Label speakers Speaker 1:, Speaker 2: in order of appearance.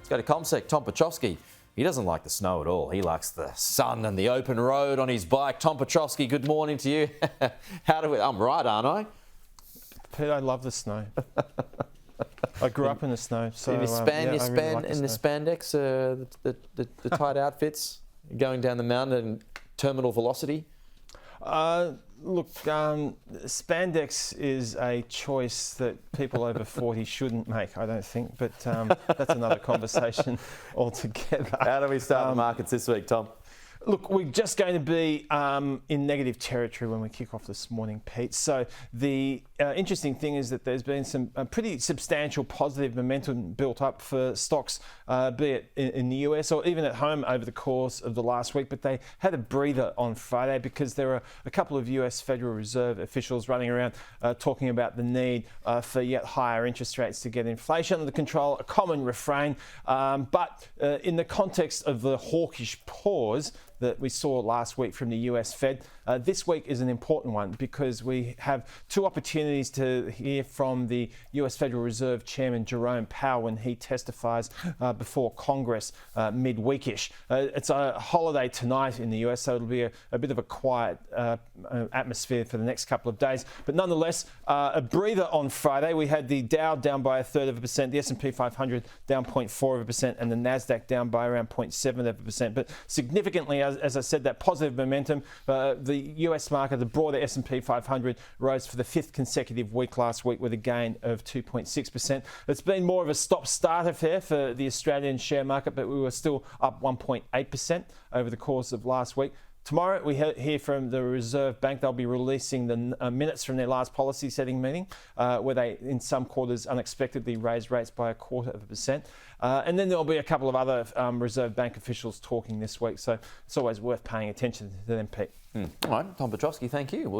Speaker 1: Go to CommSec, Tom Piotrowski. He doesn't like the snow at all. He likes the sun and the open road on his bike. Tom Piotrowski, good morning to you. I'm right, aren't I?
Speaker 2: Pete, I love the snow. I grew up in the snow. So,
Speaker 1: in the spandex, the tight outfits, going down the mountain at terminal velocity?
Speaker 2: Look, spandex is a choice that people over 40 shouldn't make, I don't think, but that's another conversation altogether.
Speaker 1: How do we start the markets this week, Tom?
Speaker 2: Look, we're just going to be in negative territory when we kick off this morning, Pete. So the interesting thing is that there's been some pretty substantial positive momentum built up for stocks, be it in the US or even at home over the course of the last week. But they had a breather on Friday because there are a couple of US Federal Reserve officials running around talking about the need for yet higher interest rates to get inflation under control, a common refrain. But in the context of the hawkish pause that we saw last week from the US Fed, this week is an important one because we have two opportunities to hear from the US Federal Reserve Chairman Jerome Powell when he testifies before Congress midweekish. It's a holiday tonight in the US, so it'll be a bit of a quiet atmosphere for the next couple of days. But nonetheless, a breather on Friday. We had the Dow down by 1/3%, the S&P 500 down 0.4%, and the Nasdaq down by around 0.7%. But significantly, as I said, that positive momentum, the US market, the broader S&P 500, rose for the fifth consecutive week last week with a gain of 2.6%. It's been more of a stop-start affair for the Australian share market, but we were still up 1.8% over the course of last week. Tomorrow, we hear from the Reserve Bank. They'll be releasing the minutes from their last policy setting meeting, where they, in some quarters, unexpectedly raised rates by 1/4%. And then there'll be a couple of other Reserve Bank officials talking this week. So it's always worth paying attention to them, Pete.
Speaker 1: All right, Tom Piotrowski, thank you.